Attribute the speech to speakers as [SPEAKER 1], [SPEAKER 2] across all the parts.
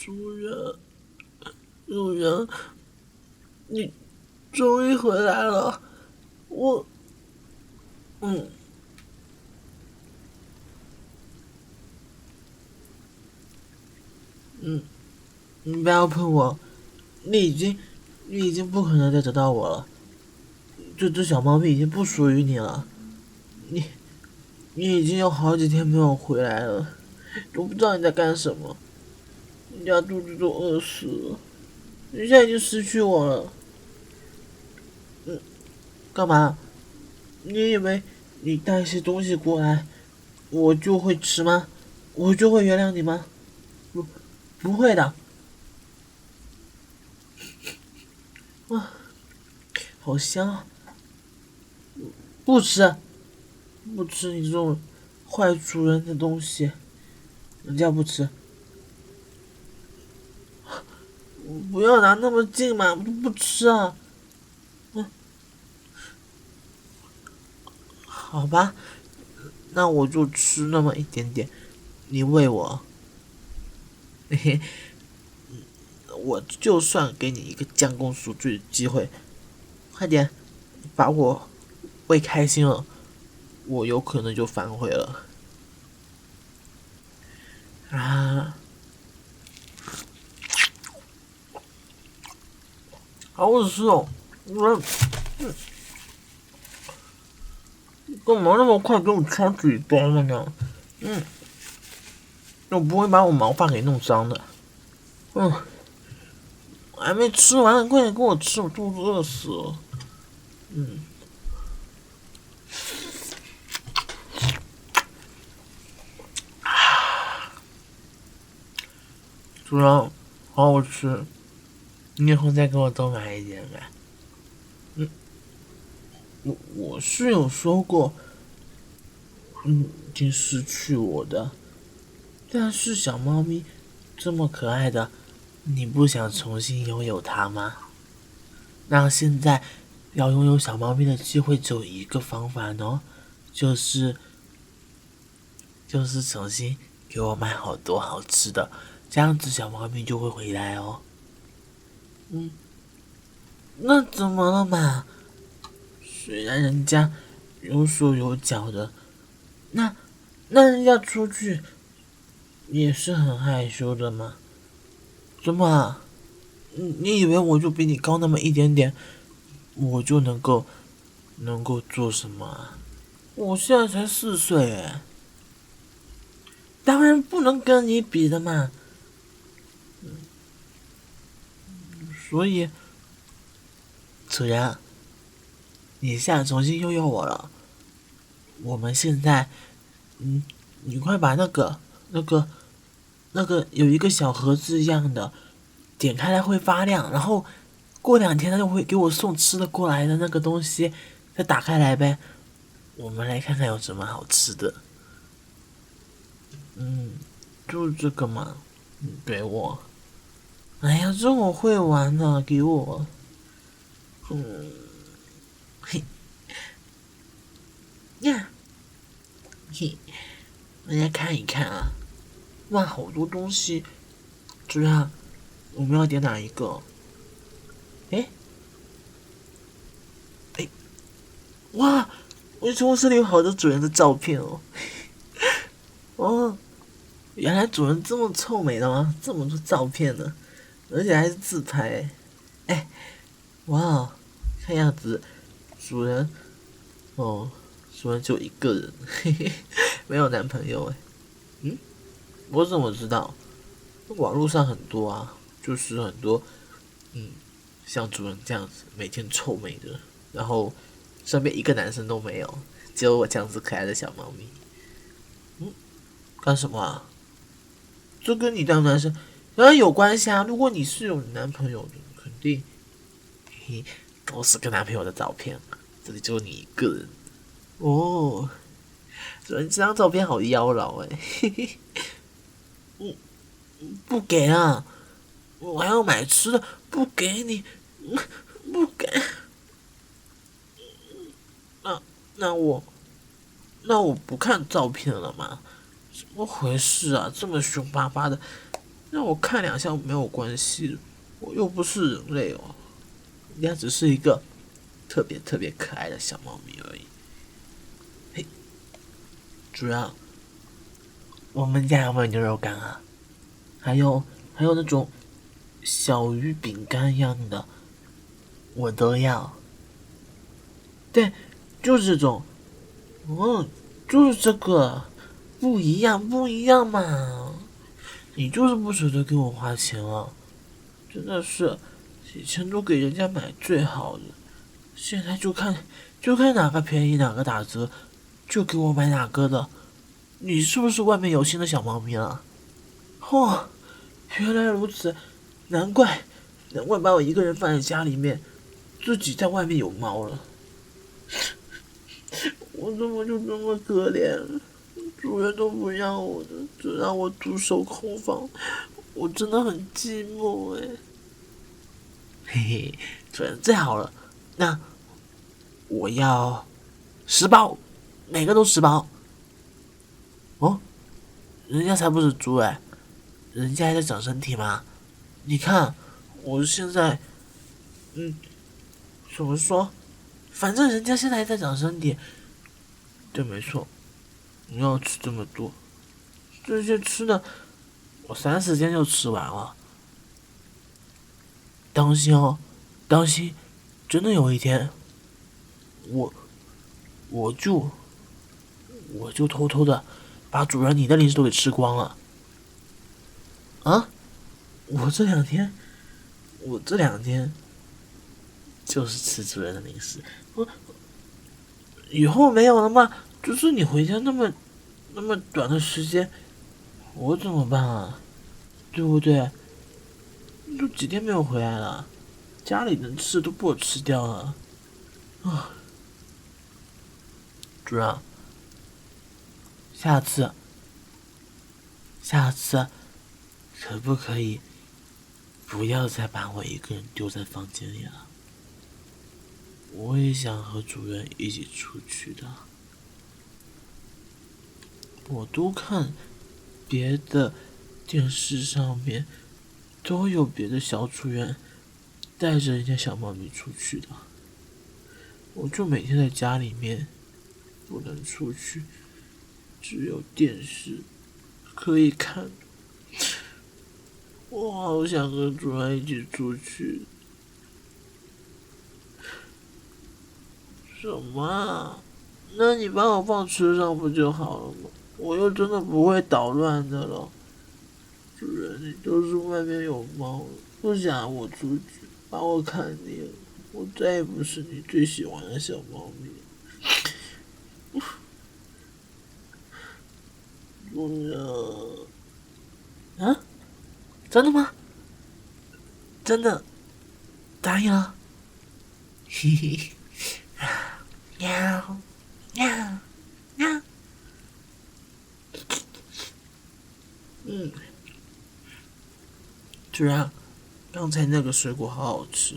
[SPEAKER 1] 主人，主人，你终于回来了。我，嗯嗯，你不要碰我，你已经，你已经不可能再找到我了。这只小猫咪已经不属于你了。你，你已经有好几天没有回来了，都不知道你在干什么。人家肚子都饿死了，你现在已经失去我了。干嘛？你以为你带一些东西过来，我就会吃吗？我就会原谅你吗？不，不会的。啊，好香啊！不吃，不吃你这种坏主人的东西，人家不吃。不要拿那么近嘛，不吃啊。好吧，那我就吃那么一点点，你喂我。嘿嘿，我就算给你一个将功赎罪的机会，快点把我喂开心了，我有可能就反悔了。啊，好恶心哦！干嘛那么快给我插嘴巴了呢？嗯，我不会把我毛发给弄脏的。嗯，我还没吃完，快点给我吃，我肚子饿死了。嗯，主人，好好吃，你以后再给我多买一点呗。嗯，我是有说过，已经失去我的，但是小猫咪这么可爱的，你不想重新拥有它吗？那现在要拥有小猫咪的机会只有一个方法呢，就是重新给我买好多好吃的，这样子小猫咪就会回来哦。嗯，那怎么了嘛？虽然人家有手有脚的，那人家出去也是很害羞的嘛。怎么啊？你以为我就比你高那么一点点，我就能够做什么啊？我现在才4岁哎，当然不能跟你比的嘛。所以，子然，你现在重新拥有我了。我们现在，嗯，你快把那个有一个小盒子一样的，点开来会发亮，然后过2天他就会给我送吃的过来的那个东西，再打开来呗。我们来看看有什么好吃的。嗯，就是这个嘛。给我。哎呀，这我会玩的，给我。嗯，嘿呀，嘿，大家看一看啊。哇，好多东西。主人，我们要点哪一个？诶诶，哇，我的宠物室里有好多主人的照片哦。哦，原来主人这么臭美的吗？这么多照片呢，而且还是自拍。哎，哇，看样子主人哦，主人就一个人，嘿嘿，没有男朋友哎。嗯，我怎么知道？网络上很多啊，就是很多像主人这样子每天臭美的，然后身边一个男生都没有，只有我这样子可爱的小猫咪。干什么啊？这跟你当男生当然有关系啊。如果你是有男朋友的，肯定嘿都是跟男朋友的照片嘛，这里只有你一个人。哦，主人这张照片好妖娆哎，嘿嘿，不给啊！我还要买吃的，不给你，不给。那那我不看照片了吗？怎么回事啊？这么凶巴巴的，让我看两下没有关系，我又不是人类哦，人家只是一个特别特别可爱的小猫咪而已。嘿，主人，我们家有没有牛肉干啊？还有那种小鱼饼干一样的，我都要。对，就是这种。就是这个，不一样嘛！你就是不舍得给我花钱啊！真的是，以前都给人家买最好的，现在就看哪个便宜哪个打折，就给我买哪个的。你是不是外面有新的小猫咪了？哦，原来如此，难怪把我一个人放在家里面，自己在外面有猫了。我怎么就这么可怜？主人都不要我的，只让我独守空房，我真的很寂寞哎。嘿嘿，主人最好了，那我要10包，每个都10包。哦，人家才不是猪哎，人家还在长身体嘛。你看，我现在，怎么说？反正人家现在还在长身体。对，没错，你要吃这么多，这些吃的，我30天就吃完了。当心哦，当心，真的有一天，我我就偷偷的把主人你的零食都给吃光了。啊，我这两天就是吃主人的零食，以后没有了吗？就是你回家那么短的时间，我怎么办啊？对不对？都几天没有回来了，家里能吃的都被我吃掉了。啊，主人，下次可不可以不要再把我一个人丢在房间里了？我也想和主人一起出去的。我都看别的电视上面都有别的小主人带着人家小猫咪出去的，我就每天在家里面不能出去，只有电视可以看。我好想和主人一起出去。什么啊？那你把我放车上不就好了吗？我又真的不会捣乱的了。主人，你都是外面有猫，不想我出去，把我看腻了。我再也不是你最喜欢的小猫咪。主人，啊？真的吗？真的答应了？嘿嘿，喵喵喵。主人，刚才那个水果好好吃，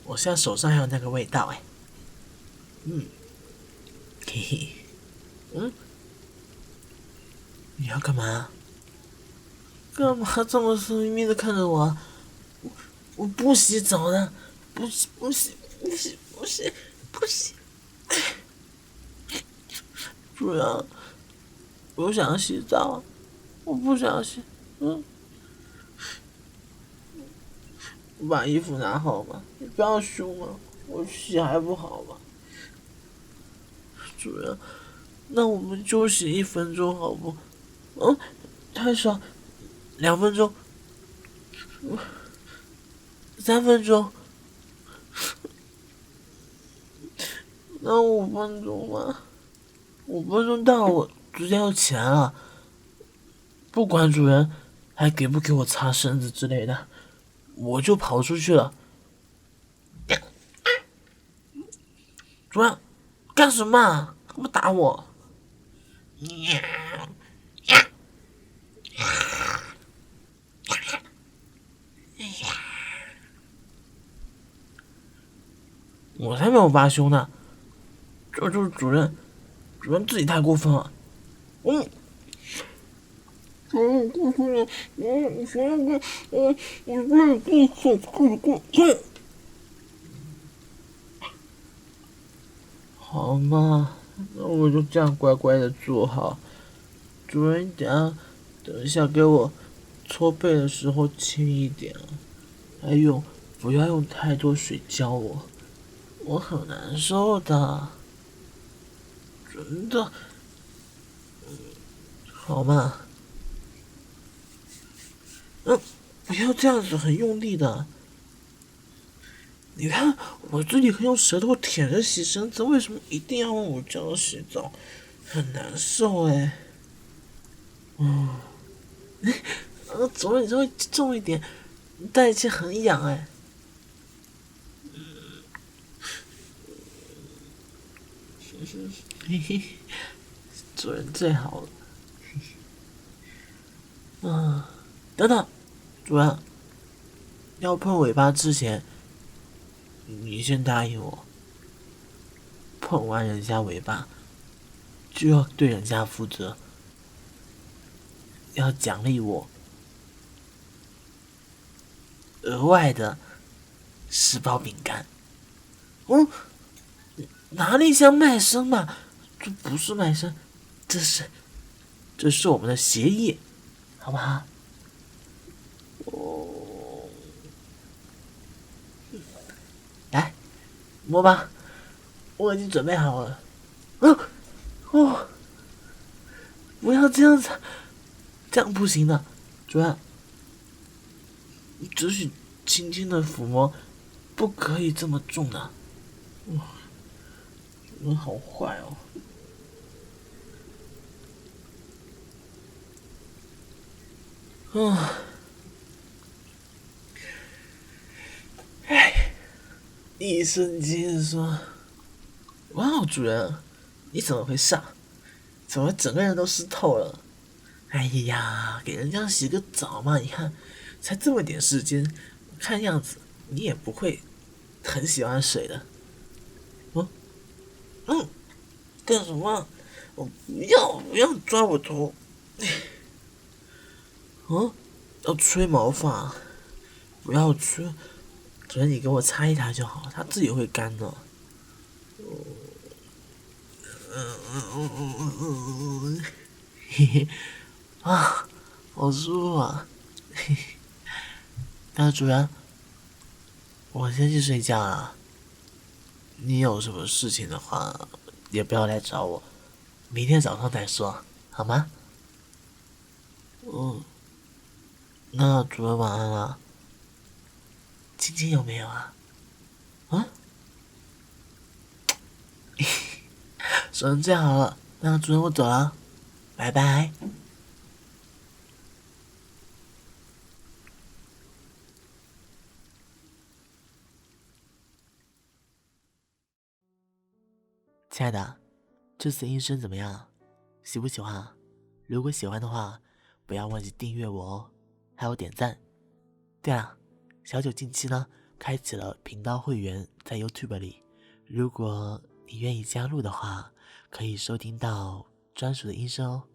[SPEAKER 1] 我现在手上还有那个味道哎。嘿嘿，你要干嘛？干嘛这么色眯眯的看着我啊？我不洗澡的，不洗。主人，我想洗澡，我不想洗。我把衣服拿好吗？你不要凶嘛，我洗还不好吗？主人，那我们就洗1分钟好不？太少，2分钟，3分钟，那5分钟吧。5分钟到我直接要起来了，不管主人还给不给我擦身子之类的，我就跑出去了。主人，干什么啊？干嘛打我？我才没有发凶呢，就是主人自己太过分了。好嘛，那我就这样乖乖的坐好。主人，等一下给我搓背的时候轻一点啊，还有不要用太多水浇我，我很难受的。真的，好嘛，不要这样子很用力的。你看我这里可以用舌头舔着洗身子，为什么一定要用我这样洗澡？很难受哎。主人，你稍微重一点，带气很痒哎。嘿嘿，主人最好了。等等，主人，要碰尾巴之前，你先答应我，碰完人家尾巴就要对人家负责，要奖励我额外的10包饼干。哪里像卖身嘛？这不是卖身，这是我们的协议，好不好？来，摸吧，我已经准备好了。不要这样子，这样不行的，主任，只许轻轻的抚摸，不可以这么重的。主人好坏哦。医生接着说：哇哦，主人，你怎么回事啊？怎么整个人都湿透了？哎呀，给人家洗个澡嘛！你看，才这么点时间，看样子你也不会很喜欢水的。干什么？我不要抓我头！要吹毛发，不要吹。主人，你给我擦一擦就好，它自己会干的。嘿嘿，好舒服啊！嘿嘿，那主人，我先去睡觉了。你有什么事情的话，也不要来找我，明天早上再说，好吗？那主人晚安了。亲亲有没有啊？说成这样好了，那主人我走了，拜拜。亲爱的，这次音声怎么样？喜不喜欢？如果喜欢的话，不要忘记订阅我哦，还有点赞。对了，小九近期呢开启了频道会员，在 YouTube 里，如果你愿意加入的话，可以收听到专属的音声哦。